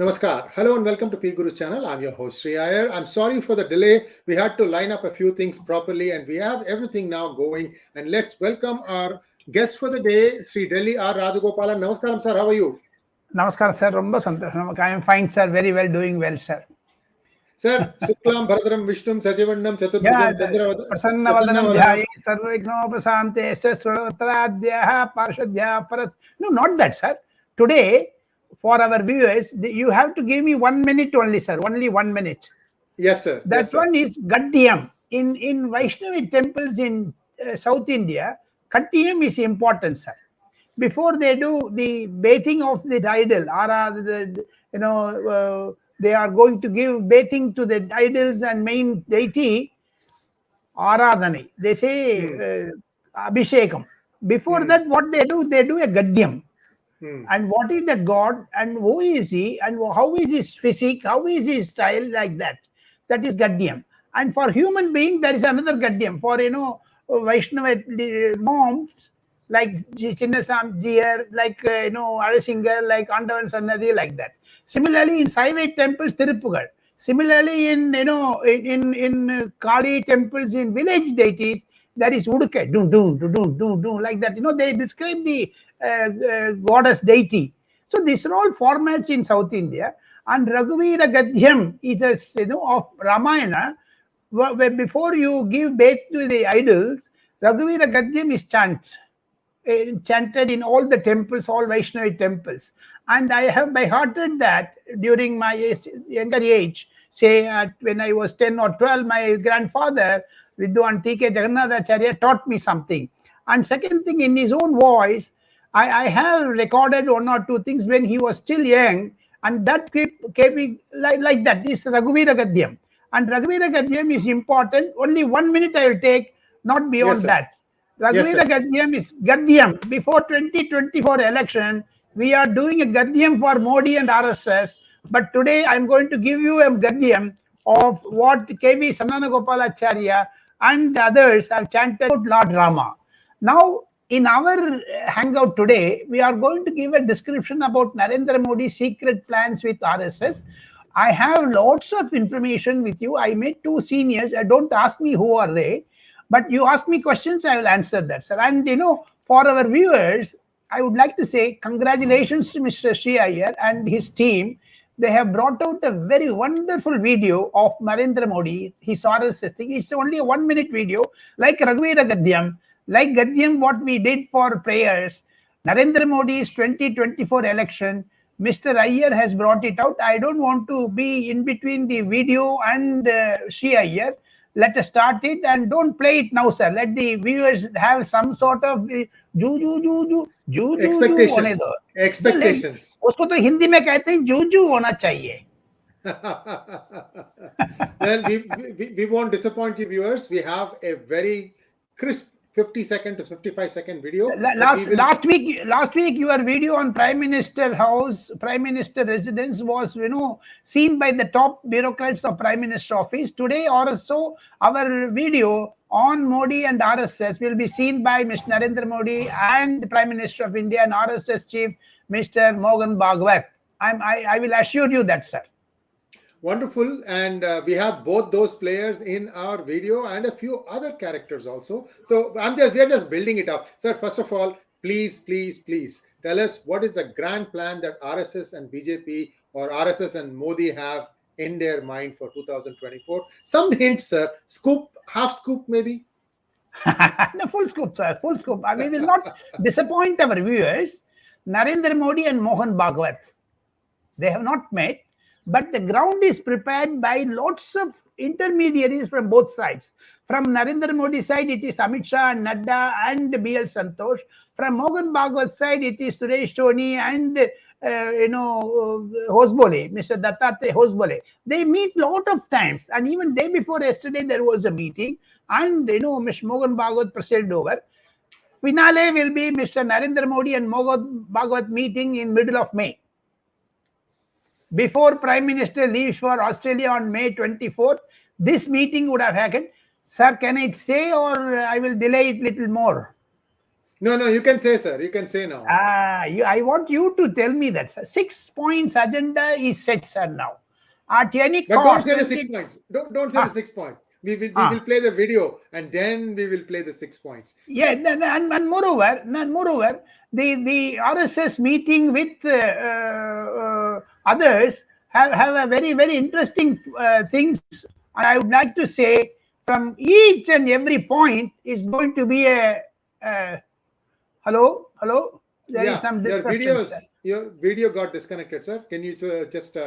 Namaskar. Hello and welcome to PGurus channel. I'm your host Sri Iyer. I'm sorry for the delay. We had to line up a few things properly and we have everything now going. And let's welcome our guest for the day, Sri Delhi R Rajagopalan. Namaskaram sir, how are you? Namaskar sir, romba santosham. I am fine sir, very well, doing well sir. Sir, Suklam Bharadram Vishnum Sasivannam Chaturbhujam Prasanna Vadanam Dhyaye Sarvignopasaante Sasratradhyaha Parshadhya Paras. No, not that sir. Today, for our viewers, you have to give me 1 minute only sir, only 1 minute. Yes sir. That yes, one is Gaddiyam. In Vaishnavi temples in South India, Gaddiyam is important sir. Before they do the bathing of the idol, they are going to give bathing to the idols and main deity, Aradhani. They say Abhishekam. Before that, what they do a Gaddiyam. And what is that God and who is he and how is his physique, how is his style, like that. That is Gaddiyam. And for human being, there is another Gaddiyam. For, Vaishnava moms, like Chinnasam, like, Arasingar, like Andavan Sannadi, like that. Similarly, in Saiva temples, Tiruppugal. Similarly, in Kali temples, in village deities, there is Udukai, like that. They describe the goddess deity. So these are all formats in South India. And Raghuvira Gaddiyam is of Ramayana, where before you give bath to the idols, Raghuvira Gaddiyam is chanted in all the temples, all Vaishnavi temples. And I have by hearted that during my younger age, say when I was 10 or 12, my grandfather, Vidwan 𝗤𝙧𝙤𝙬 taught me something. And second thing, in his own voice, I have recorded one or two things when he was still young, and that kept me like that. This Raghuvira Gaddiyam. And Raghuvira Gaddiyam is important. Only 1 minute I will take, not beyond that. Raghuvira Gaddiyam is Gaddiyam. Before 2024 election, we are doing a Gaddiyam for Modi and RSS. But today I am going to give you a Gaddiyam of what 𝗣𝗚𝘂𝗿𝘂𝘀𝑗 and the others have chanted about Lord Rama. Now, in our hangout today, we are going to give a description about Narendra Modi's secret plans with RSS. I have lots of information with you. I met two seniors. Don't ask me who are they. But you ask me questions, I will answer that, sir. And, for our viewers, I would like to say congratulations to Mr. Sri Iyer and his team. They have brought out a very wonderful video of Narendra Modi, his RSS thing. It's only a 1 minute video, like Raghuvira Gaddiyam, like Gaddiyam what we did for prayers. Narendra Modi's 2024 election, Mr. Iyer has brought it out. I don't want to be in between the video and Sri Iyer. Let us start it and don't play it now, sir. Let the viewers have some sort of expectations. उसको तो हिंदी में कहते हैं जूजू होना चाहिए. Well, we won't disappoint you viewers. We have a very crisp 50-second to 55-second video. Last week, your video on Prime Minister House, Prime Minister residence was, seen by the top bureaucrats of Prime Minister office. Today also, our video on Modi and RSS will be seen by Mr. Narendra Modi and the Prime Minister of India and RSS chief, Mr. Mohun Bhagwat. I will assure you that, sir. Wonderful. And we have both those players in our video and a few other characters also. So we are just building it up. Sir, first of all, please tell us what is the grand plan that RSS and BJP or RSS and Modi have in their mind for 2024. Some hints, sir. Scoop, half scoop maybe? No, full scoop, sir. Full scoop. We will not disappoint our viewers. Narendra Modi and Mohun Bhagwat, they have not met. But the ground is prepared by lots of intermediaries from both sides. From Narendra Modi's side, it is Amit Shah and Nadda and BL Santosh. From Mohun Bhagwat's side, it is Suresh Soni and Hosbole, Mr. Dattatreya Hosbole. They meet lot of times. And even day before yesterday, there was a meeting. And, Mr. Mohun Bhagwat presided over. Finale will be Mr. Narendra Modi and Mohun Bhagwat meeting in middle of May. Before Prime Minister leaves for Australia on May 24th, this meeting would have happened. Sir, can I say or I will delay it little more? No, no, you can say, sir. You can say now. I want you to tell me that, sir. 6 points agenda is set, sir, now. At any But cost. don't say the 6 points. Don't say the 6 points. We will play the video and then we will play the 6 points. Yeah, and moreover, the RSS meeting with others have a very, very interesting things. I would like to say from each and every point is going to be a hello. There is some disruption. Your video got disconnected, sir. Can you just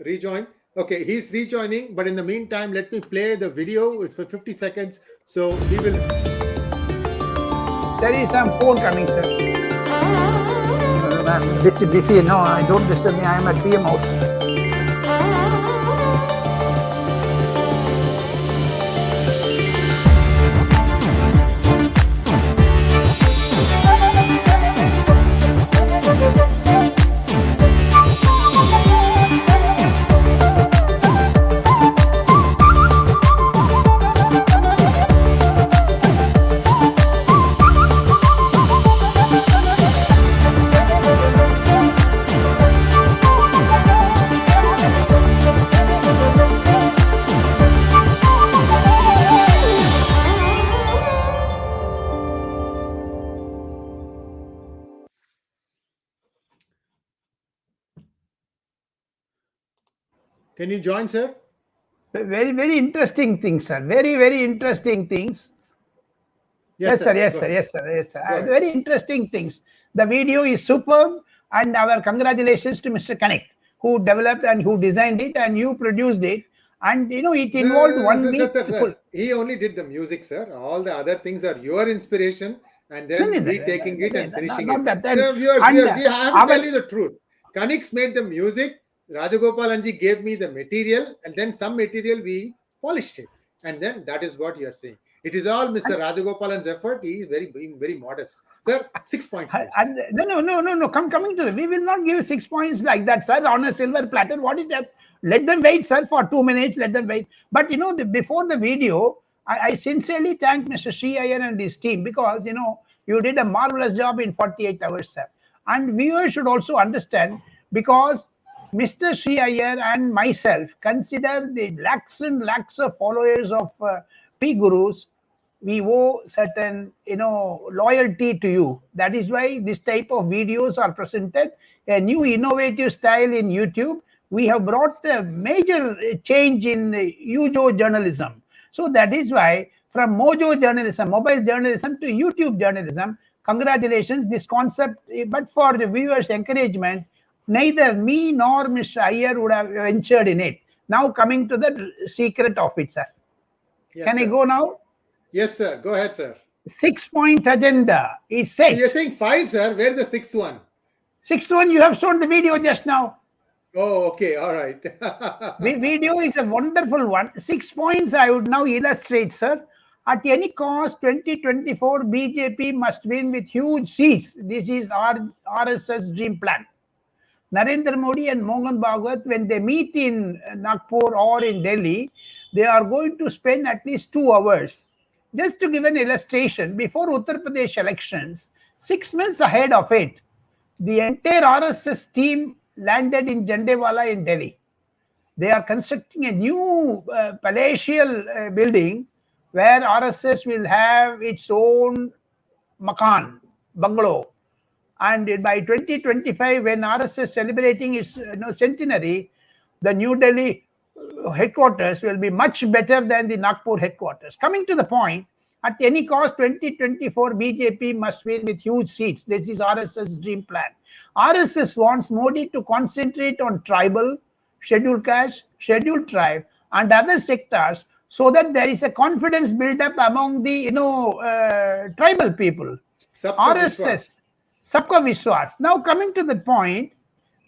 rejoin? Okay, he's rejoining, but in the meantime, let me play the video. It's for 50 seconds. So we will. There is some phone coming, sir. Busy. No, don't disturb me. I am at PM house. Can you join, sir? Very, very interesting things, sir. Very, very interesting things. Yes, sir. Very interesting things. The video is superb, and our congratulations to Mr. Kanik, who developed and who designed it, and you produced it. And it involved 1 week. He only did the music, sir. All the other things are your inspiration, and then taking it and finishing it. Viewers, we have to tell you the truth. Kanik's made the music. Rajagopalan ji gave me the material, and then some material we polished it, and then that is what you are saying. It is all Mr. Rajagopalan's effort. He is being very modest, sir. 6 points. No. Coming to we will not give 6 points like that, sir. On a silver platter. What is that? Let them wait, sir, for 2 minutes. Let them wait. But before the video, I sincerely thank Mr. Sri Iyer and his team, because you did a marvelous job in 48 hours, sir. And viewers should also understand, because Mr. Sri Iyer and myself consider the lakhs and lakhs of followers of PGurus. We owe certain, loyalty to you. That is why this type of videos are presented. A new innovative style in YouTube. We have brought a major change in UJO journalism. So that is why from Mojo journalism, mobile journalism to YouTube journalism, congratulations, this concept. But for the viewers' encouragement, neither me nor Mr. Iyer would have ventured in it. Now coming to the secret of it, sir. Yes, Can sir. I go now? Yes, sir. Go ahead, sir. 6 point agenda is set. You're saying 5, sir. Where's the 6th one? 6th one, you have shown the video just now. Oh, okay. All right. The video is a wonderful one. 6 points I would now illustrate, sir. At any cost, 2024 BJP must win with huge seats. This is RSS dream plan. Narendra Modi and Mohan Bhagwat, when they meet in Nagpur or in Delhi, they are going to spend at least 2 hours. Just to give an illustration, before Uttar Pradesh elections, 6 months ahead of it, the entire RSS team landed in Jandewala in Delhi. They are constructing a new palatial building where RSS will have its own makan, bungalow. And by 2025, when RSS celebrating its centenary, the New Delhi headquarters will be much better than the Nagpur headquarters. Coming to the point, at any cost, 2024 BJP must win with huge seats. This is RSS dream plan. RSS wants Modi to concentrate on tribal, scheduled caste, scheduled tribe, and other sectors, so that there is a confidence built up among the tribal people. RSS, Sabka Vishwas. Now coming to the point,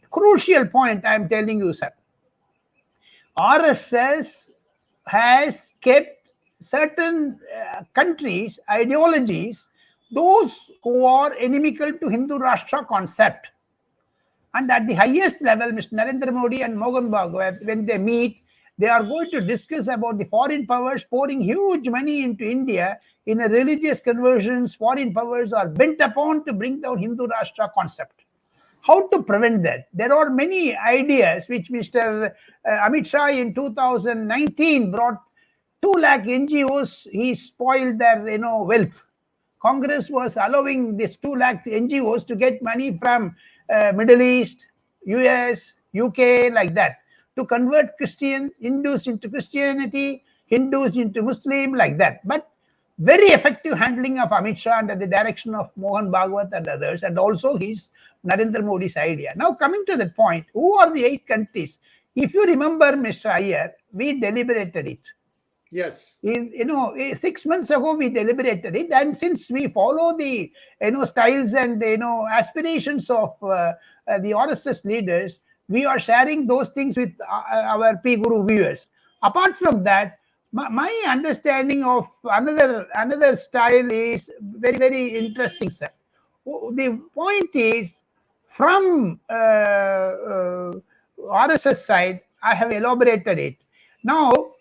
crucial point I am telling you, sir. RSS has kept certain countries' ideologies, those who are inimical to Hindu Rashtra concept. And at the highest level, Mr. Narendra Modi and Mohan Bhagwat, when they meet, They are going to discuss about the foreign powers pouring huge money into India in a religious conversions. Foreign powers are bent upon to bring down Hindu Rashtra concept. How to prevent that? There are many ideas which Mr. Amit Shah in 2019 brought. 2 lakh NGOs, he spoiled their wealth. Congress was allowing this 2 lakh NGOs to get money from Middle East, US, UK, like that, to convert Christians, Hindus into Christianity, Hindus into Muslim, like that. But very effective handling of Amit Shah under the direction of Mohan Bhagwat and others, and also his Narendra Modi's idea. Now, coming to that point, who are the 8 countries? If you remember, Mr. Iyer, we deliberated it. Yes. 6 months ago we deliberated it, and since we follow the styles and aspirations of the RSS leaders, we are sharing those things with our PGuru viewers. Apart from that, my understanding of another style is very, very interesting, sir. The point is, from RSS side, I have elaborated it. Now,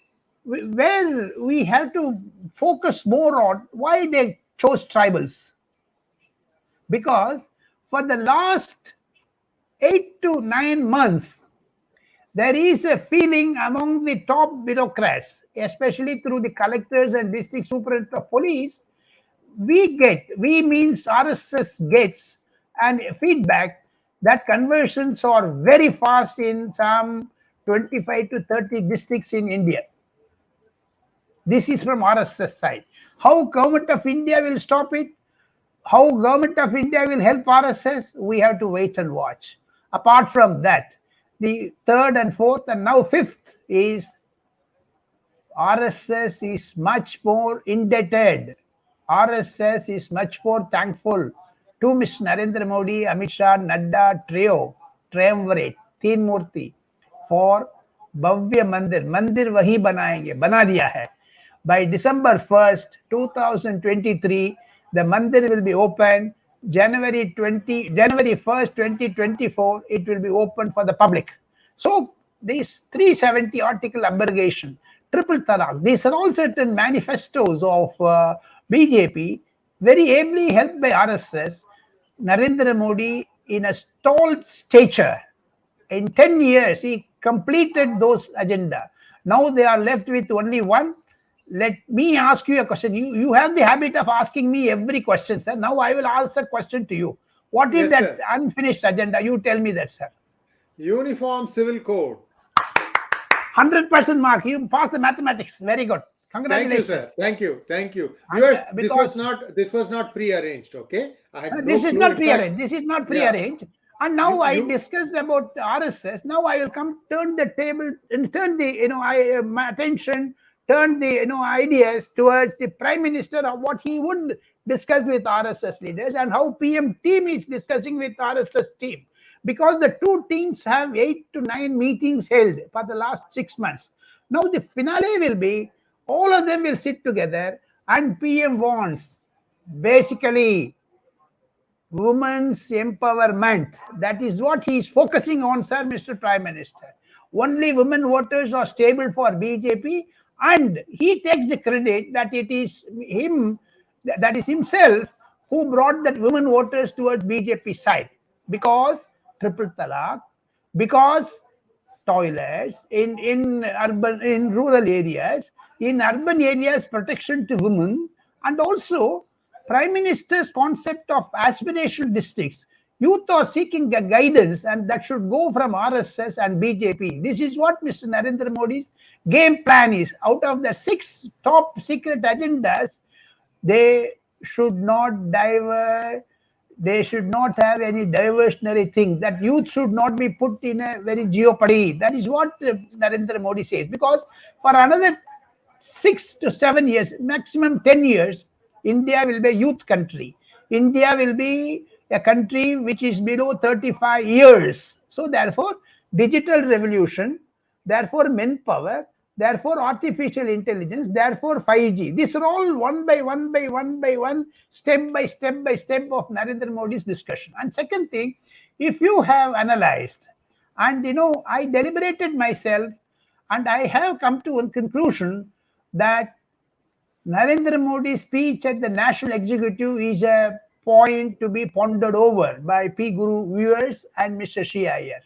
where we have to focus more on why they chose tribals. Because for the last 8 to 9 months, there is a feeling among the top bureaucrats, especially through the collectors and district superintendents of police, we means RSS gets and feedback that conversions are very fast in some 25 to 30 districts in India. This is from RSS side. How government of India will stop it? How government of India will help RSS? We have to wait and watch. Apart from that, the 3rd and 4th and now 5th is RSS is much more indebted. RSS is much more thankful to Mr. Narendra Modi, Amit Shah, Nadda triumvirate, Teen Murti, for Bhavya Mandir wahi banayenge, bana diya hai. By December 1st, 2023, the mandir will be open. January 1st, 2024, it will be open for the public. So this 370 article abrogation, triple talaq, these are all certain manifestos of BJP, very ably helped by RSS. Narendra Modi, in a tall stature, in 10 years, he completed those agenda. Now they are left with only one. Let me ask you a question. You have the habit of asking me every question, sir. Now I will ask a question to you. What is that unfinished agenda? You tell me that, sir. Uniform Civil Code. 100% mark. You passed the mathematics. Very good. Congratulations. Thank you, sir. Thank you. Viewers, this was not pre-arranged, okay? This is not pre-arranged. This is not pre-arranged. And now I discussed about RSS. Now I will turn the table and turn the my attention, turn the ideas towards the Prime Minister of what he would discuss with RSS leaders and how PM team is discussing with RSS team. Because the two teams have 8 to 9 meetings held for the last 6 months. Now the finale will be all of them will sit together and PM wants basically women's empowerment. That is what he is focusing on, sir, Mr. Prime Minister. Only women voters are stable for BJP, and he takes the credit that it is him, that is himself, who brought that women voters towards BJP side. Because triple talaq, because toilets in rural areas, in urban areas protection to women, and also Prime Minister's concept of aspirational districts. Youth are seeking a guidance, and that should go from RSS and BJP. This is what Mr. Narendra Modi's game plan is. Out of the 6 top secret agendas, they should not divert. They should not have any diversionary thing. That youth should not be put in a very jeopardy. That is what Narendra Modi says. Because for another 6 to 7 years, maximum 10 years, India will be a youth country. India will be a country which is below 35 years. So therefore, digital revolution, therefore manpower, therefore artificial intelligence, therefore 5G. These are all one by one, step by step of Narendra Modi's discussion. And second thing, if you have analyzed, and I deliberated myself, And I have come to one conclusion that Narendra Modi's speech at the National Executive is a point to be pondered over by PGuru viewers and Mr. Shia.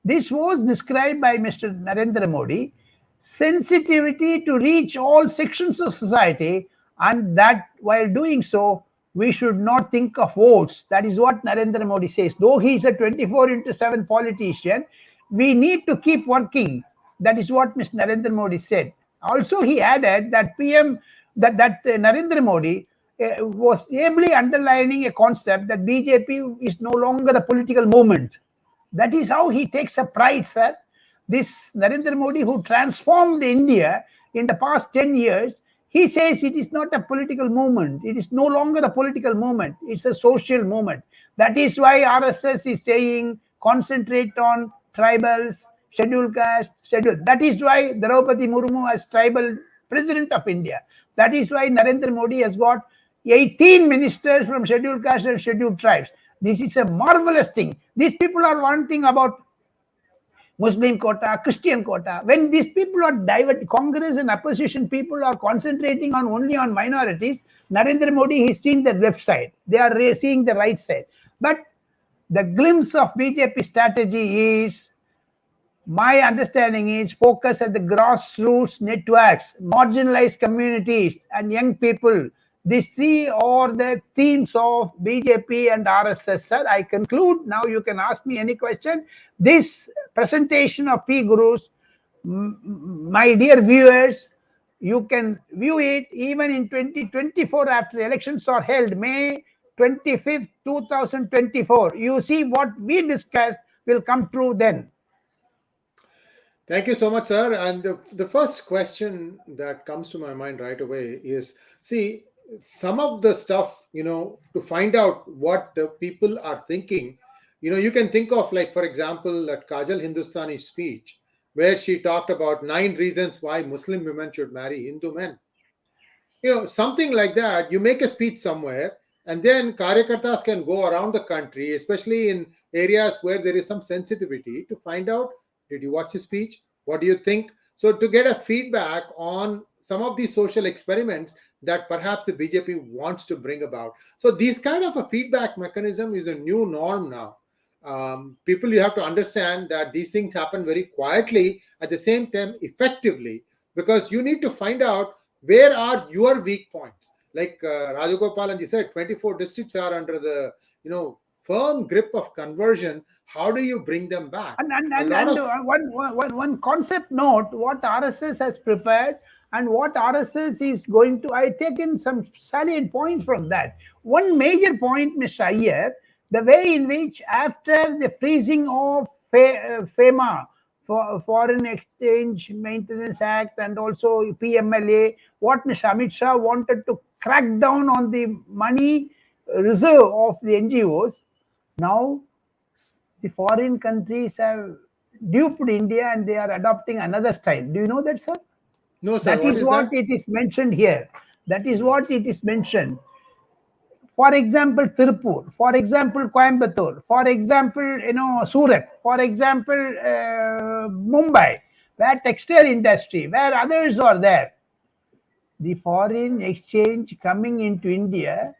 This was described by Mr. Narendra Modi sensitivity to reach all sections of society, and that while doing so, we should not think of votes. That is what Narendra Modi says. Though he is a 24 into 7 politician, we need to keep working. That is what Mr. Narendra Modi said. Also, he added that Narendra Modi was ably underlining a concept that BJP is no longer a political movement. That is how he takes a pride, sir. This Narendra Modi, who transformed India in the past 10 years, he says it is not a political movement. It is no longer a political movement. It's a social movement. That is why RSS is saying concentrate on tribals, scheduled caste, scheduled. That is why Draupadi Murmu as tribal president of India. That is why Narendra Modi has got 18 ministers from scheduled caste and scheduled tribes. This is a marvelous thing. These people are wanting about Muslim quota, Christian quota. When these people are diverted, Congress and opposition people are concentrating on only on minorities. Narendra Modi is seeing the left side. They are seeing the right side. But the glimpse of BJP strategy is, my understanding is, focus at the grassroots networks, marginalized communities, and young people. These three are the themes of BJP and RSS, sir. I conclude. Now you can ask me any question. This presentation of PGurus, my dear viewers, you can view it even in 2024 after elections are held, May 25th, 2024. You see what we discussed will come true then. Thank you so much, sir. And the first question that comes to my mind right away is, see, some of the stuff, to find out what the people are thinking, you can think of, like, for example, that Kajal Hindustani speech, where she talked about 9 reasons why Muslim women should marry Hindu men. Something like that. You make a speech somewhere, and then Karyakartas can go around the country, especially in areas where there is some sensitivity, to find out, did you watch his speech? What do you think? So to get a feedback on some of these social experiments that perhaps the BJP wants to bring about. So these kind of a feedback mechanism is a new norm now. People, you have to understand that these things happen very quietly, at the same time effectively, because you need to find out where are your weak points. Like Rajagopalan ji said, 24 districts are under the firm grip of conversion. How do you bring them back? One concept note, what RSS has prepared and what RSS is going to, I taken some salient points from that. One major point, Mr. Iyer, the way in which after the freezing of FEMA, Foreign Exchange Maintenance Act, and also PMLA, what Mr. Amit Shah wanted to crack down on the money reserve of the NGOs. Now, the foreign countries have duped India and they are adopting another style. Do you know that, sir? No, sir. That is what it is mentioned here. That is what it is mentioned. For example, Tirupur. For example, Coimbatore. For example, Surat. For example, Mumbai, where textile industry, where others are there. The foreign exchange coming into India,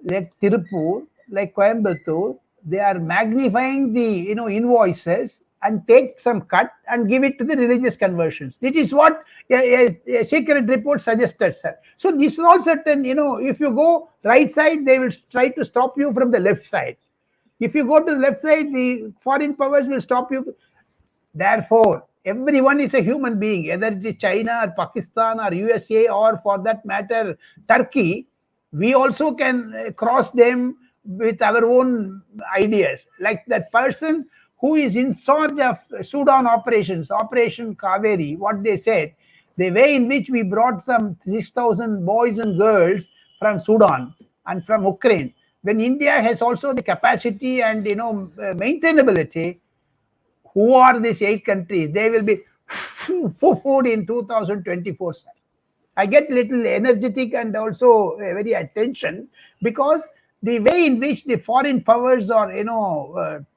like Tirupur, like Coimbatore, they are magnifying the invoices and take some cut and give it to the religious conversions. This is what a secret report suggested, sir. So these are all certain, if you go right side, they will try to stop you from the left side. If you go to the left side, the foreign powers will stop you. Therefore, everyone is a human being, whether it is China or Pakistan or USA or, for that matter, Turkey. We also can cross them with our own ideas. Like that person who is in charge of Sudan operations, Operation Kaveri, what they said, the way in which we brought some 6,000 boys and girls from Sudan and from Ukraine, when India has also the capacity and maintainability, who are these 8 countries? They will be food in 2024, sir. I get little energetic and also very attention, because the way in which the foreign powers are,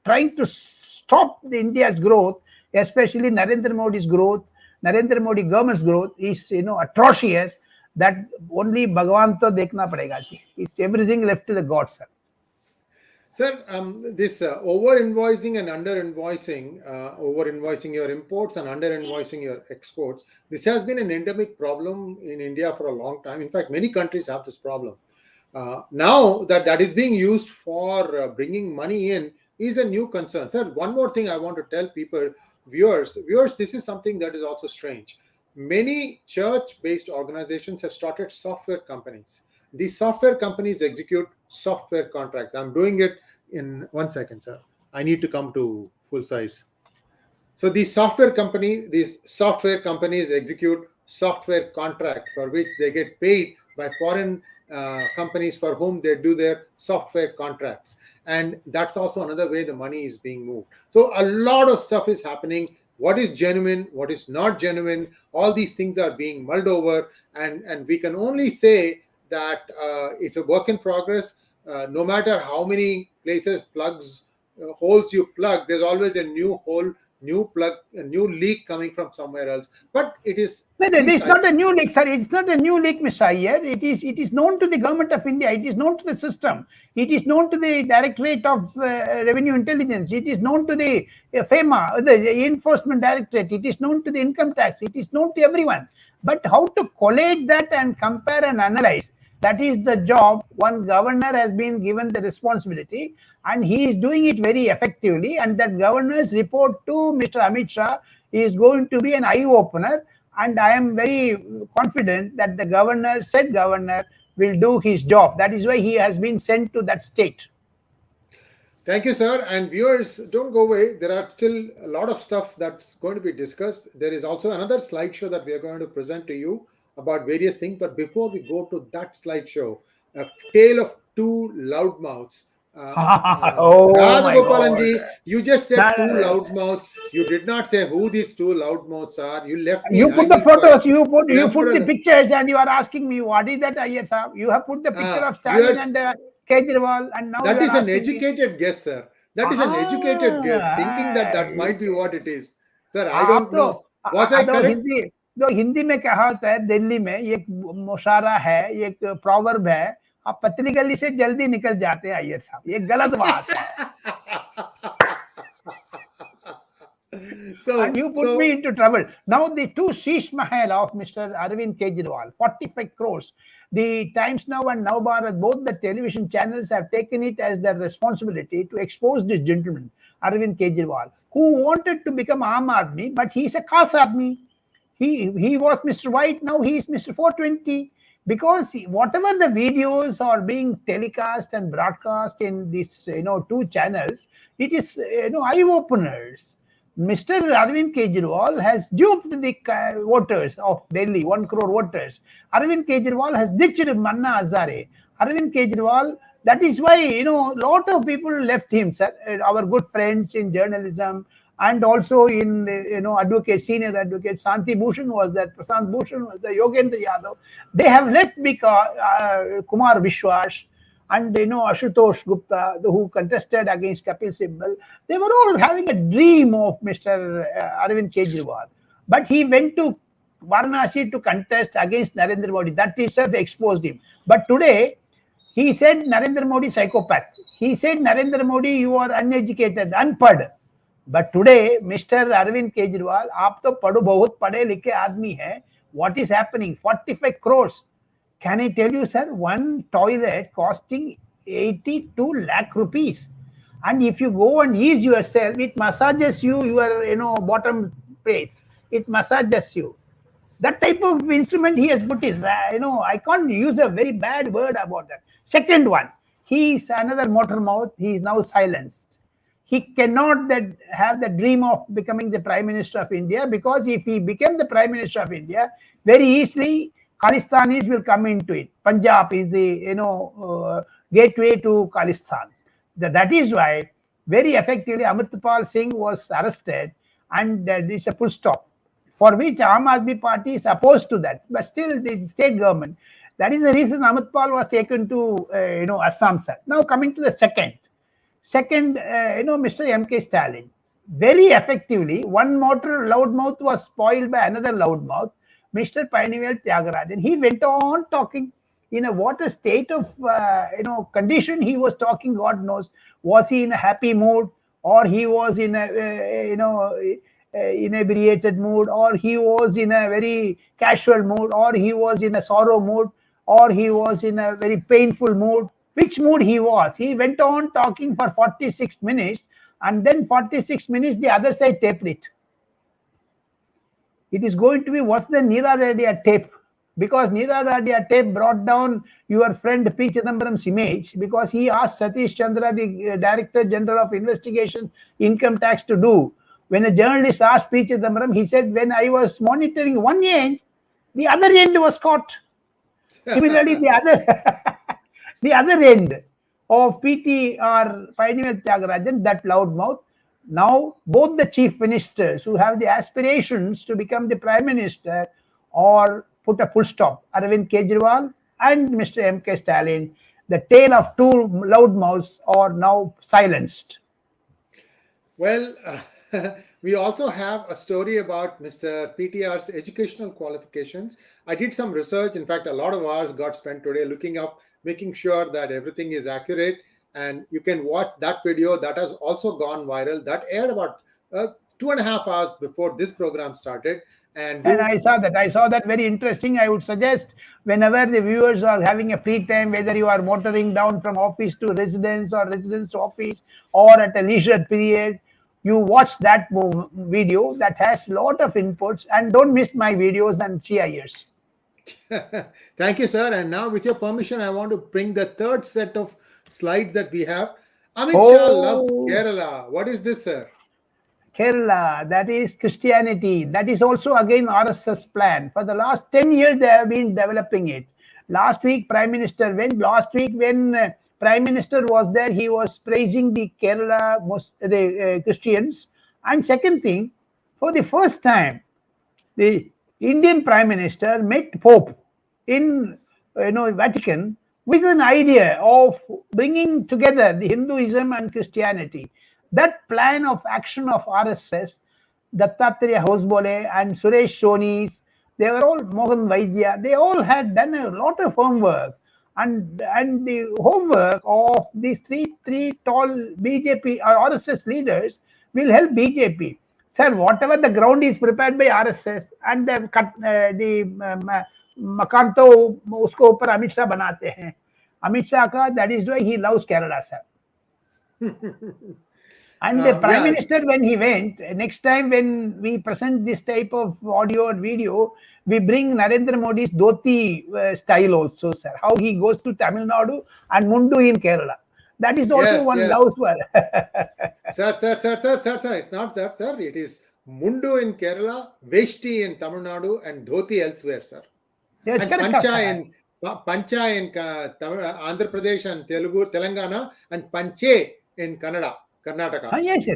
trying to stop the India's growth, especially Narendra Modi's growth, Narendra Modi government's growth is atrocious. That only Bhagwan to dekhna padega. It's everything left to the gods, sir. Sir, this over invoicing and under invoicing, over invoicing your imports and under invoicing your exports, this has been an endemic problem in India for a long time. In fact, many countries have this problem. Now that is being used for bringing money in is a new concern. Sir, one more thing I want to tell people, viewers, this is something that is also strange. Many church-based organizations have started software companies. These software companies execute software contracts. I'm doing it in 1 second, sir. I need to come to full size. So these software companies execute software contracts for which they get paid by foreign companies for whom they do their software contracts. And that's also another way the money is being moved. So a lot of stuff is happening. What is genuine, what is not genuine, all these things are being mulled over. And we can only say that it's a work in progress. No matter how many places, holes you plug, there's always a new hole, new plug, a new leak coming from somewhere else. But it is... It's not a new leak, sir. It's not a new leak, Mr. Iyer. It is known to the government of India. It is known to the system. It is known to the Directorate of Revenue Intelligence. It is known to the FEMA, the Enforcement Directorate. It is known to the Income Tax. It is known to everyone. But how to collate that and compare and analyze, that is the job. One governor has been given the responsibility, and he is doing it very effectively. And that governor's report to Mr. Amit Shah is going to be an eye-opener. And I am very confident that the said governor, will do his job. That is why he has been sent to that state. Thank you, sir. And viewers, don't go away. There are still a lot of stuff that's going to be discussed. There is also another slideshow that we are going to present to you about various things. But before we go to that slideshow, a tale of two loudmouths. Rajagopalan ji, you just said two loudmouths. You did not say who these two loudmouths are. You left me. You put the photos, you put the pictures, and you are asking me what is that? Yes, sir. You have put the picture of Stalin and Kejriwal, and now that is an educated guess, sir. That is an educated guess, thinking that might be what it is, sir. I don't know. Was I correct? Hindi में कहावत है, दिल्ली में एक मुशारा है, एक proverb है, आप पतली गली से जल्दी निकल जाते हैं अय्यर साहब, ये गलत बात है. And you put me into trouble. Now the two sheesh mahal of Mr. Arvind Kejriwal, 45 crores. The Times Now and Now Bharat, both the television channels have taken it as their responsibility to expose this gentleman, Arvind Kejriwal, who wanted to become Aam Aadmi, but he's a Khas Aadmi. He was Mr. White, now he is Mr. 420. Because whatever the videos are being telecast and broadcast in these two channels, it is eye openers. Mr. Arvind Kejriwal has duped the voters of Delhi, 1 crore voters. Arvind Kejriwal has ditched Manna Hazare. Arvind Kejriwal, that is why lot of people left him, sir. Our good friends in journalism and also in senior advocate Shanti Bhushan was there, Prashant Bhushan was there, Yogendra Yadav. They have left because Kumar Vishwas and Ashutosh Gupta, who contested against Kapil Sibal, they were all having a dream of Mr. Arvind Kejriwal. But he went to Varanasi to contest against Narendra Modi. That itself exposed him. But today, he said Narendra Modi psychopath. He said Narendra Modi, you are uneducated, unpad. But today, Mr. Arvind Kejriwal, आप तो पढ़ो बहुत पढ़े लिखे आदमी है. What is happening? 45 crores. Can I tell you, sir, one toilet costing 82 lakh rupees. And if you go and ease yourself, it massages you, your bottom place. It massages you. That type of instrument he has put is, I can't use a very bad word about that. Second one, he is another motor mouth. He is now silenced. He cannot have the dream of becoming the Prime Minister of India, because if he became the Prime Minister of India, very easily Khalistanis will come into it. Punjab is the gateway to Khalistan. That is why very effectively Amritpal Singh was arrested, and it's a full stop. For which Aam Aadmi Party is opposed to that, but still the state government. That is the reason Amritpal was taken to Assam, sir. Now coming to the second, Mr. M.K. Stalin. very effectively. One motor loudmouth was spoiled by another loudmouth, Mr. Painivel Tyagarajan. He went on talking in a what a state of condition he was talking. God knows, was he in a happy mood, or he was in a inebriated mood, or he was in a very casual mood, or he was in a sorrow mood, or he was in a very painful mood. Which mood he was? He went on talking for 46 minutes, and then 46 minutes the other side taped it. It is going to be worse than Neera Reddy tape, because Neera Reddy tape brought down your friend P. Chidambaram's image, because he asked Satish Chandra, the Director General of Investigation, Income Tax, to do. When a journalist asked P. Chidambaram, he said, when I was monitoring one end, the other end was caught. Similarly, the other end of PTR Painivel Tyagarajan, that loudmouth. Now, both the chief ministers who have the aspirations to become the prime minister or put a full stop, Arvind Kejriwal and Mr. M.K. Stalin, the tale of two loudmouths are now silenced. Well, we also have a story about Mr. PTR's educational qualifications. I did some research. In fact, a lot of hours got spent today looking up, making sure that everything is accurate. And you can watch that video that has also gone viral. That aired about 2.5 hours before this program started. And I saw that very interesting. I would suggest whenever the viewers are having a free time, whether you are motoring down from office to residence or residence to office, or at a leisure period, you watch that video that has a lot of inputs, and don't miss my videos and CIers. Thank you, sir. And now, with your permission, I want to bring the third set of slides that we have. Amit Shah loves Kerala. What is this, sir? Kerala, that is Christianity. That is also again RSS plan. For the last 10 years, they have been developing it. Last week, Prime Minister went. Last week, when Prime Minister was there, he was praising the Kerala Christians. And second thing, for the first time, the Indian Prime Minister met Pope in Vatican with an idea of bringing together the Hinduism and Christianity. That plan of action of RSS, Dattatreya Hosbole and Suresh Sonis, they were all Mohan Vaidya, they all had done a lot of homework. And the homework of these three tall BJP or RSS leaders will help BJP. Sir, whatever the ground is prepared by RSS and the मकान तो उसको ऊपर अमित शाह बनाते हैं. अमित शाह का, that is why he loves Kerala, sir. And the Prime Minister, when he went, next time when we present this type of audio and video, we bring Narendra Modi's dhoti style also, sir. How he goes to Tamil Nadu and Mundu in Kerala. That is also one love for. Sir. It's not that, sir. It is Mundu in Kerala, Veshti in Tamil Nadu, and dhoti elsewhere, sir. Yes, and Pancha in Andhra Pradesh and Telangana, and Panche in Karnataka. Yes.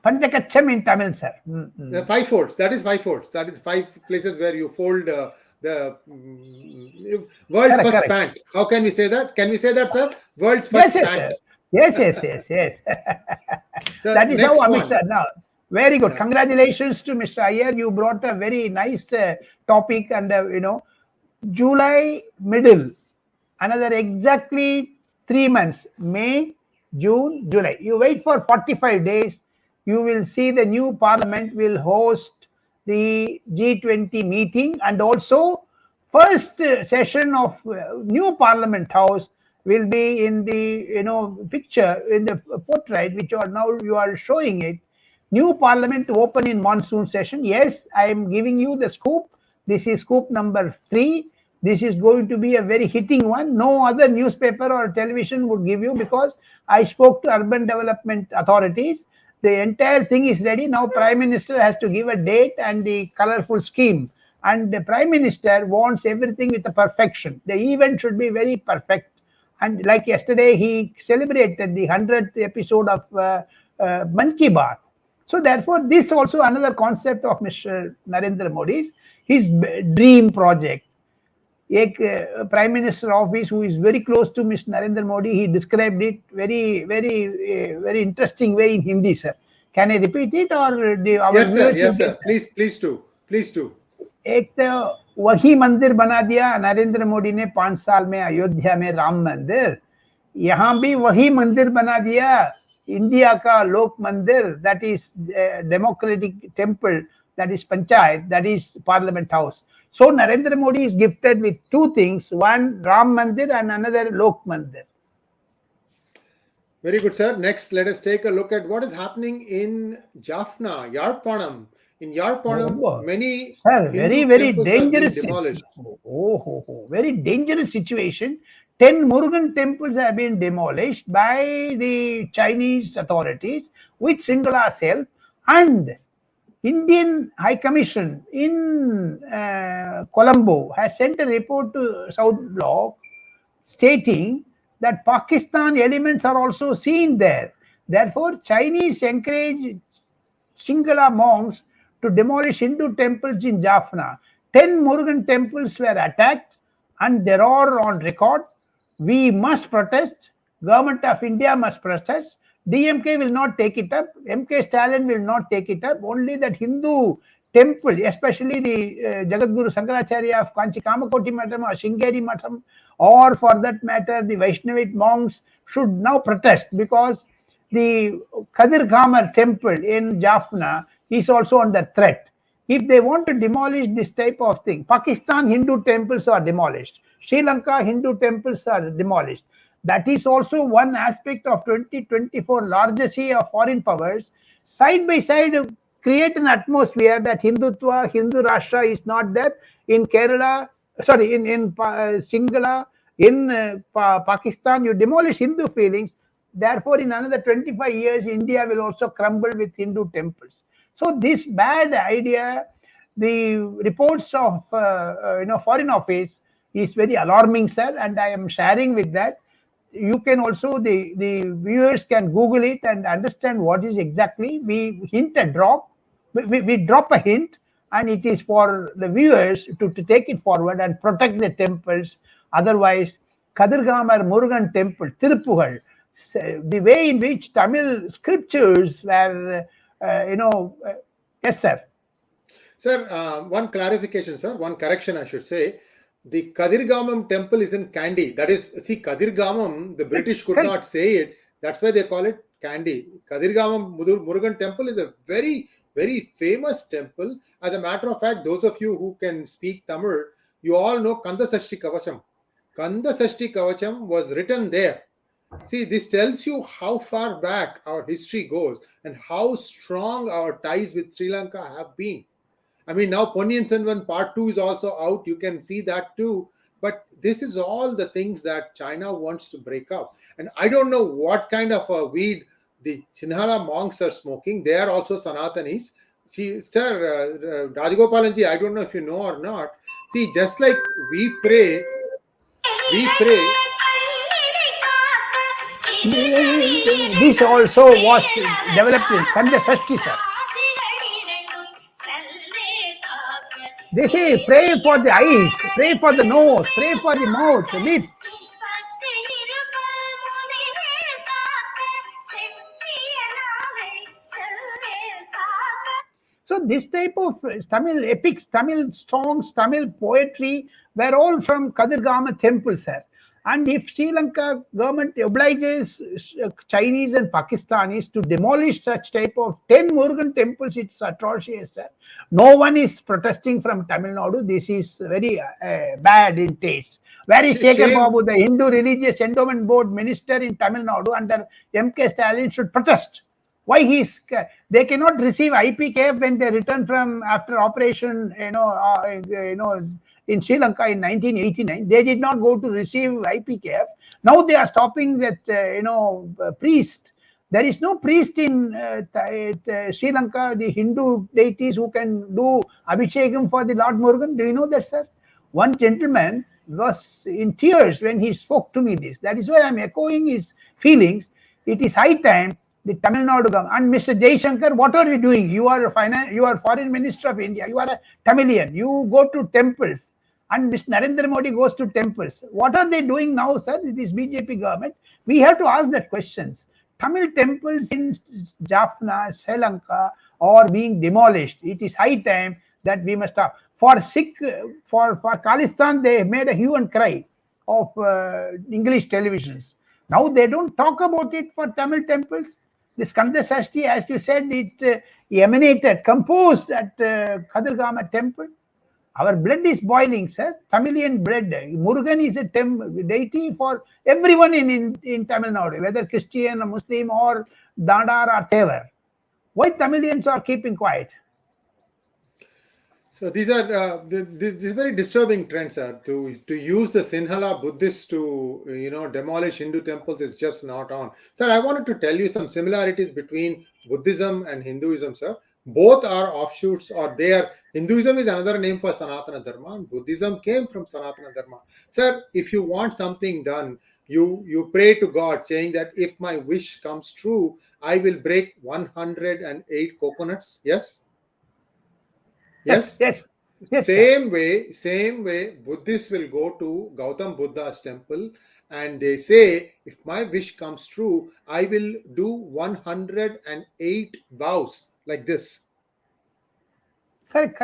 Panchakacham in Tamil, sir. The 5 folds. That is 5 folds. That is 5 places where you fold the world's first pant. How can we say that? Can we say that, sir? World's first pant. Yes. So that is how Amit Shah now. Very good. Congratulations to Mr. Iyer. You brought a very nice topic, and July middle, another exactly 3 months, May, June, July. You wait for 45 days. You will see the new parliament will host the G20 meeting, and also first session of new parliament house will be in the picture, in the portrait which you are showing it. New parliament to open in monsoon session. Yes, I am giving you the scoop. This is scoop number 3. This is going to be a very hitting one. No other newspaper or television would give you, because I spoke to urban development authorities. The entire thing is ready. Now Prime Minister has to give a date and the colorful scheme. And the Prime Minister wants everything with a perfection. The event should be very perfect. And like yesterday, he celebrated the 100th episode of Man Ki Baat. So therefore, this also another concept of Mr. Narendra Modi's, his dream project. A Prime Minister office who is very close to Mr. Narendra Modi, he described it very interesting way in Hindi, sir. Can I repeat it, or our Yes, sir. viewers will Yes, get sir. that? Please do. Please do. एक तो वही मंदिर बना दिया नरेंद्र मोदी ने 5 साल में अयोध्या में, राम मंदिर. यहाँ भी वही मंदिर बना दिया, इंडिया का लोक मंदिर, that is democratic temple, that is panchayat, that is parliament house. So Narendra Modi is gifted with two things, one Ram Mandir and another Lok Mandir. Very good, sir. Next, let us take a look at what is happening in Jaffna, Yarpanam. In Yarpanam, many Sir, Hindu very temples are being dangerous. demolished. Very dangerous situation. 10 Murugan temples have been demolished by the Chinese authorities with Sinhala's help, and Indian High Commission in Colombo has sent a report to South Bloc stating that Pakistan elements are also seen there. Therefore, Chinese encourage Sinhala monks to demolish Hindu temples in Jaffna. 10 Murugan temples were attacked, and there are on record. We must protest. Government of India must protest. DMK will not take it up. MK Stalin will not take it up. Only that Hindu temple, especially the Jagadguru Shankaracharya of Kanchi Kamakoti Matham or Shingeri Matham, or for that matter, the Vaishnavite monks should now protest, because the Kadir temple in Jaffna is also under threat. If they want to demolish this type of thing, Pakistan Hindu temples are demolished. Sri Lanka Hindu temples are demolished. That is also one aspect of 2024 largesse of foreign powers. Side by side, create an atmosphere that Hindutva, Hindu Rashtra is not there. In Kerala, sorry, in Sinhala, in Pakistan, you demolish Hindu feelings. Therefore, in another 25 years, India will also crumble with Hindu temples. So this bad idea, the reports of Foreign Office is very alarming, sir, and I am sharing with that. You can also, the viewers can Google it and understand what is exactly. We hint a drop, we drop a hint, and it is for the viewers to take it forward and protect the temples. Otherwise, Kadirgamar Murugan temple, Tiruppugal, the way in which Tamil scriptures were, yes, sir. Sir, one clarification, sir, one correction, I should say. The Kadirgamam temple is in Kandy. That is, see, Kadirgamam, the British could not say it. That's why they call it Kandy. Kadirgamam Murugan temple is a very, very famous temple. As a matter of fact, those of you who can speak Tamil, you all know Kanda Sashti Kavacham. Kanda Sashti Kavacham was written there. See, this tells you how far back our history goes and how strong our ties with Sri Lanka have been. I mean, now Ponniyin Selvan Part 2 is also out. You can see that too. But this is all the things that China wants to break up. And I don't know what kind of a weed the Sinhala monks are smoking. They are also Sanatanis. See, sir, Rajagopalan ji, I don't know if you know or not. See, just like we pray. This also was developed in Kanda Sashti, sir. They say pray for the eyes, pray for the nose, pray for the mouth, the lips. So this type of Tamil epics, Tamil songs, Tamil poetry were all from Kadirgama temple, sir. And if Sri Lanka government obliges Chinese and Pakistanis to demolish such type of 10 Murugan temples, it's atrocious, sir. No one is protesting from Tamil Nadu. This is very bad in taste. Where is Shekhar Babu, the Hindu Religious Endowment Board minister in Tamil Nadu under MK Stalin, should protest? Why they cannot receive IPKF when they return from after operation, in Sri Lanka in 1989, they did not go to receive IPKF. Now they are stopping that, priest. There is no priest in Sri Lanka, the Hindu deities who can do Abhishekam for the Lord Murugan. Do you know that, sir? One gentleman was in tears when he spoke to me this. That is why I am echoing his feelings. It is high time the Tamil Nadu government. And Mr. Jaishankar, what are you doing? You are foreign minister of India. You are a Tamilian. You go to temples. And Mr. Narendra Modi goes to temples. What are they doing now, sir? This BJP government. We have to ask that questions. Tamil temples in Jaffna, Sri Lanka are being demolished. It is high time that we must stop. For Khalistan, they made a hue and cry of English televisions. Now they don't talk about it for Tamil temples. This 𝙤𝙧𝙤𝙪, as you said, it emanated, composed at Kadirgama temple. Our blood is boiling, sir. Tamilian blood. Murugan is a deity for everyone in Tamil Nadu, whether Christian or Muslim or Dandar or Tevar. Why Tamilians are keeping quiet? So these are these very disturbing trends, sir. To use the Sinhala Buddhists to demolish Hindu temples is just not on. Sir, I wanted to tell you some similarities between Buddhism and Hinduism, sir. Both are offshoots, or they are. Hinduism is another name for Sanatana Dharma, and Buddhism came from Sanatana Dharma. Sir, if you want something done, you pray to God, saying that if my wish comes true, I will break 108 coconuts. Yes. Yes. Same way, Buddhists will go to Gautam Buddha's temple and they say, if my wish comes true, I will do 108 vows like this.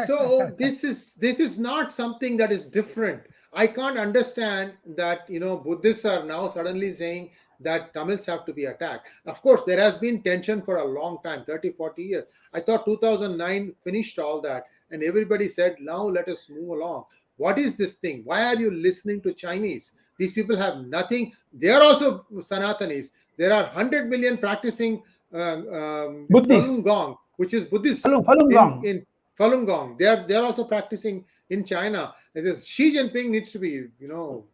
So this is not something that is different. I can't understand that Buddhists are now suddenly saying that Tamils have to be attacked. Of course, there has been tension for a long time, 30, 40 years. I thought 2009 finished all that and everybody said, now let us move along. What is this thing? Why are you listening to Chinese? These people have nothing. They are also Sanatanis. There are 100 million practicing Falun Gong, which is Buddhist Falun Gong. in Falun Gong. They are also practicing in China. Xi Jinping needs to be,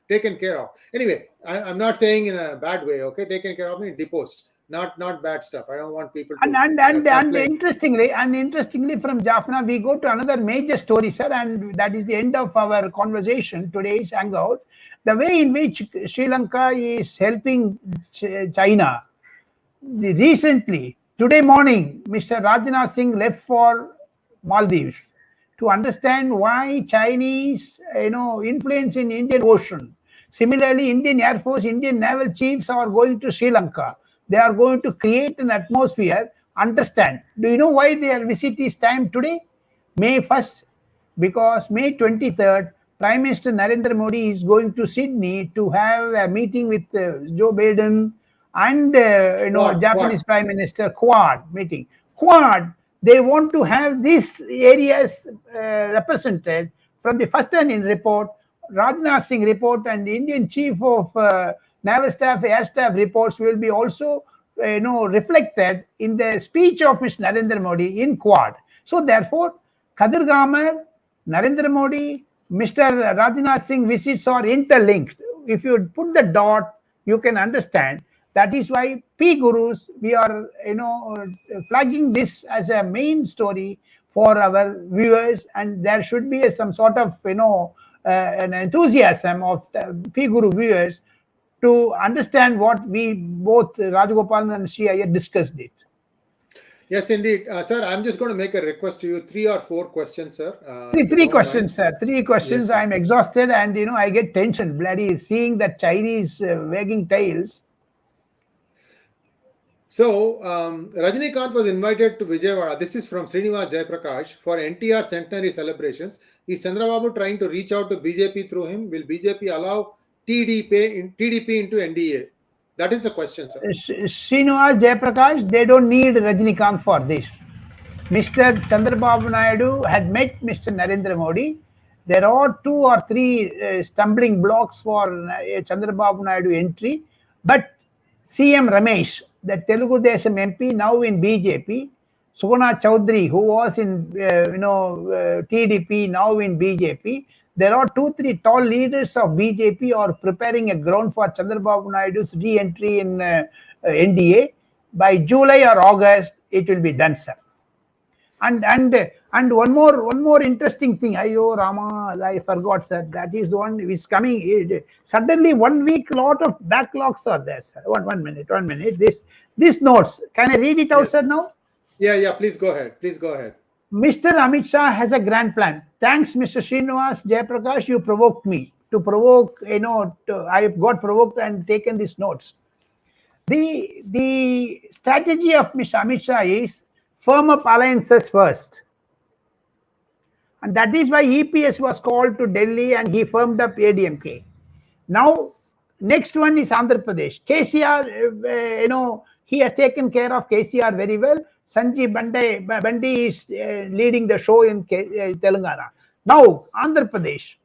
taken care of. Anyway, I'm not saying in a bad way, okay? Taken care of, means deposed, not bad stuff. I don't want people to. And interestingly, from Jaffna, we go to another major story, sir, and that is the end of our conversation, today's hangout. The way in which Sri Lanka is helping China. Recently, today morning, Mr. Rajnath Singh left for Maldives to understand why Chinese, influence in Indian Ocean. Similarly, Indian Air Force, Indian naval chiefs are going to Sri Lanka. They are going to create an atmosphere. Understand. Do you know why their visit is timed today? May 1st, because May 23rd, Prime Minister Narendra Modi is going to Sydney to have a meeting with Joe Biden and Japanese Prime Minister. Quad meeting. Quad. They want to have these areas represented from the first hand report, Rajnath Singh report, and the Indian Chief of Naval Staff, Air Staff reports will be also reflected in the speech of Mr. Narendra Modi in Quad. So therefore, Kadirgama, Narendra Modi, Mr. Rajnath Singh visits are interlinked. If you put the dot, you can understand. That is why PGurus, we are flagging this as a main story for our viewers, and there should be some sort of an enthusiasm of PGuru viewers to understand what we both Rajagopalan and Shri Iyer discussed it. Yes, indeed. Sir, I'm just going to make a request to you. 3 or 4 questions, sir. Three questions, sir. 3 questions. Yes, I'm exhausted and, I get tension, bloody, seeing that Chinese wagging tails. So, Rajnikant was invited to Vijayawada. This is from Srinivas Jayaprakash for NTR centenary celebrations. Is Chandrababu trying to reach out to BJP through him? Will BJP allow TDP into NDA? That is the question, sir. Srinivas Jayaprakash, they don't need Rajnikant for this. Mr. Chandrababu Naidu had met Mr. Narendra Modi. There are 2 or 3 stumbling blocks for Chandrababu Naidu entry, but CM Ramesh, the Telugu Desam MP, now in BJP, Sugana Chaudhary, who was in TDP, now in BJP. There are 2-3 tall leaders of BJP are preparing a ground for Chandrababu Naidu's re-entry in NDA. By July or August, it will be done, sir. And one more interesting thing. Ayo Rama, I forgot, sir. That is the one which is coming. Suddenly 1 week, lot of backlogs are there, sir. One minute. This notes. Can I read it out, sir, now? Yeah. Please go ahead. Mr. Amit Shah has a grand plan. Thanks, Mr. Srinivas Jayaprakash. You provoked me. I got provoked and taken these notes. The strategy of Mr. Amit Shah is firm up alliances first. And that is why EPS was called to Delhi and he firmed up ADMK. Now, next one is Andhra Pradesh. KCR, he has taken care of KCR very well. Sanjeev Bandi is leading the show in Telangana. Now, Andhra Pradesh.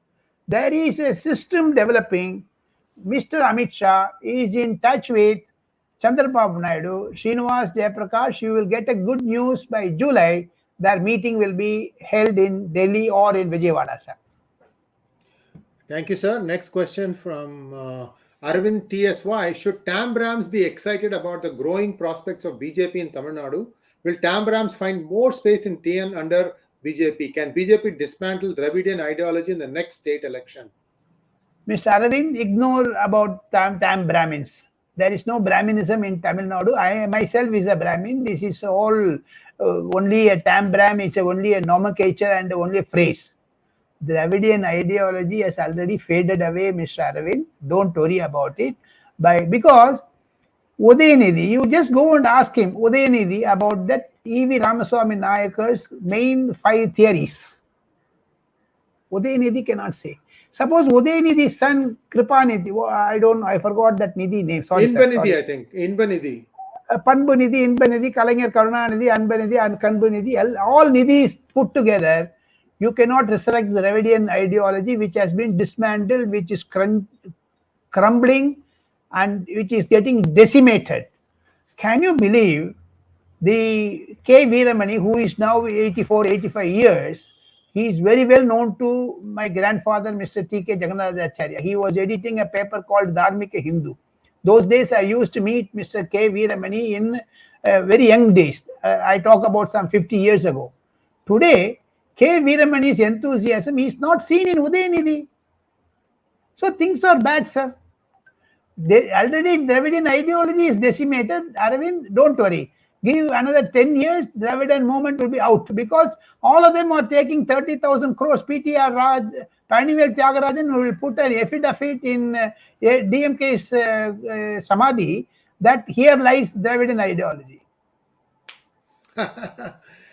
There is a system developing. Mr. Amit Shah is in touch with Chandrababu Naidu, Srinivas Jayaprakash. You will get a good news by July. Their meeting will be held in Delhi or in Vijayawada, sir. Thank you, sir. Next question from Arvind TSY. Should Tam Brams be excited about the growing prospects of BJP in Tamil Nadu? Will Tam Brams find more space in TN under BJP? Can BJP dismantle Dravidian ideology in the next state election? Mr. Arvind, ignore about Tam Brahmins. There is no Brahminism in Tamil Nadu. I myself is a Brahmin. This is all only a Tam Bram. It's only a nomenclature and only a phrase. Dravidian ideology has already faded away, Mr. Arvind. Don't worry about it. Because Udayanidhi, you just go and ask him, Udayanidhi, about that E.V. Ramaswamy Nayakar's main 5 theories. Udayanidhi cannot say. Suppose Udayanidhi's son, Kripanidhi, I forgot that Nidhi name. Sorry, Inbanidhi, I think. Inbanidhi. Panbunidhi, Inbanidhi, Kalangir Karunanidhi, Anbanidhi, and Kanbunidhi, all Nidhis put together, you cannot resurrect the Dravidian ideology which has been dismantled, which is crumbling and which is getting decimated. Can you believe the K. Veeramani, who is now 84, 85 years, he is very well known to my grandfather, Mr. T.K. Jagannathacharya. He was editing a paper called Dharmika Hindu. Those days I used to meet Mr. K. Veeramani in very young days. I talk about some 50 years ago. Today, K. Veeramani's enthusiasm is not seen in Udayanidhi. So things are bad, sir. Already Dravidian ideology is decimated. Arvind, don't worry. Give another 10 years, Dravidian movement will be out because all of them are taking 30,000 crores. PTR Raj, Panivel Tyagarajan will put an affidavit in DMK's Samadhi that here lies Dravidian ideology.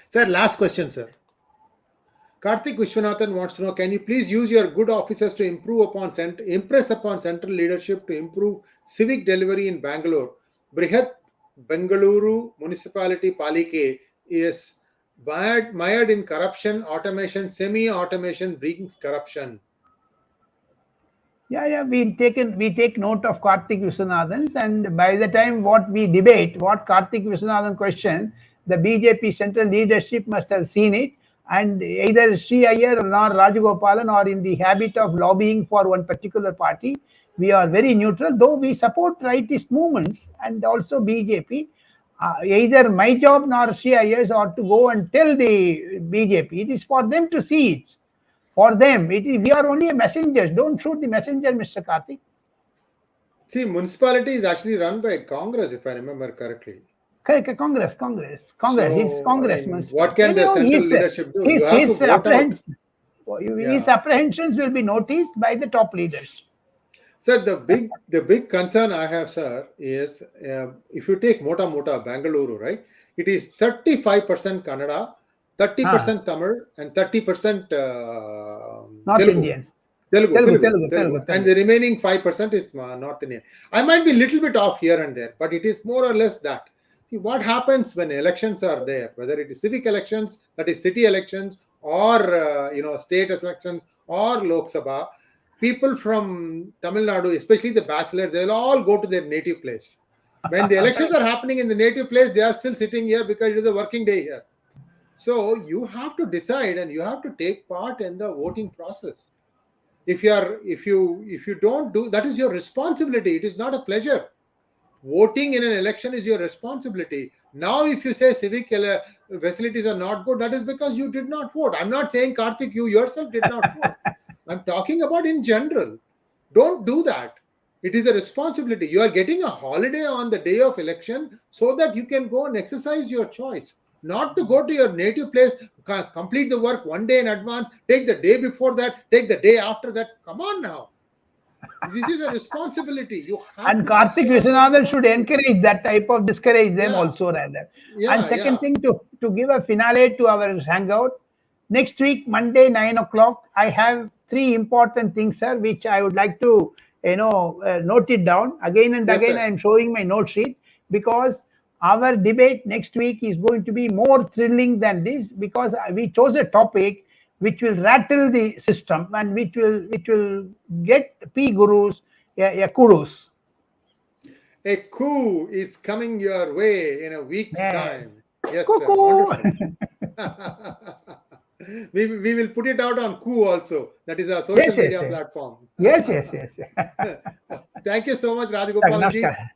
Sir, last question, sir. Karthik Vishwanathan wants to know, can you please use your good officers to impress upon central leadership to improve civic delivery in Bangalore? Brihat Bengaluru Municipality Palike is mired in corruption, automation, semi-automation brings corruption. Yeah, we take note of Karthik Vishwanathan's, and by the time what we debate, what Karthik Vishwanathan question, the BJP central leadership must have seen it, and either Sri Iyer or Rajagopalan are in the habit of lobbying for one particular party. We are very neutral, though we support rightist movements and also BJP. Either my job nor Sri Iyer's are to go and tell the BJP. It is for them to see it. For them, we are only a messengers. Don't shoot the messenger, Mr. Karthik. See, municipality is actually run by Congress, if I remember correctly. Congress. So, It's Congress. What can the central leadership do? His apprehensions will be noticed by the top leaders. Sir, the big concern I have, sir, is if you take Mota Bangalore, right? It is 35% Kannada, 30% Tamil, and 30% North Telugu. Indians. Telugu. And the remaining 5% is North Indian. I might be a little bit off here and there, but it is more or less that. See, what happens when elections are there, whether it is civic elections, that is city elections, or state elections, or Lok Sabha, people from Tamil Nadu, especially the bachelors, they'll all go to their native place. When the elections are happening in the native place, they are still sitting here because it is a working day here. So you have to decide and you have to take part in the voting process. If you don't do, that is your responsibility. It is not a pleasure. Voting in an election is your responsibility. Now, if you say civic facilities are not good, that is because you did not vote. I'm not saying, Karthik, you yourself did not vote. I'm talking about in general. Don't do that. It is a responsibility. You are getting a holiday on the day of election so that you can go and exercise your choice. Not to go to your native place, complete the work one day in advance, take the day before that, take the day after that. Come on now. This is a responsibility. You have And to Karthik discover Viswanathan should responsibility. encourage that type of discourage them Yeah, also rather. yeah, And second yeah. thing, to give a finale to our hangout, next week, Monday, 9 o'clock, I have 3 important things, sir, which I would like to, note it down. Again and Yes, again, sir. I am showing my note sheet because our debate next week is going to be more thrilling than this because we chose a topic which will rattle the system and which will get P gurus a kudos. A coup is coming your way in a week's Yes. time. Yes, sir. Cuckoo. Wonderful. We will put it out on coup also. That is our social Yes, yes, media yes. platform. Yes, yes, yes. Thank you so much, Rajagopalan ji. Namaskar.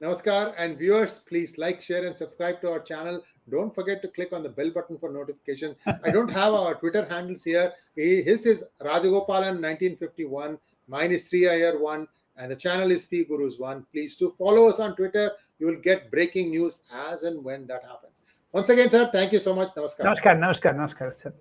Namaskar. And viewers, please like, share, and subscribe to our channel. Don't forget to click on the bell button for notifications. I don't have our Twitter handles here. His is Rajagopalan 1951. Mine is 𝙒𝙗𝙪1. And the channel is PGurus1. Please do follow us on Twitter. You will get breaking news as and when that happens. Once again, sir, thank you so much. Namaskar. Namaskar, namaskar, namaskar, sir.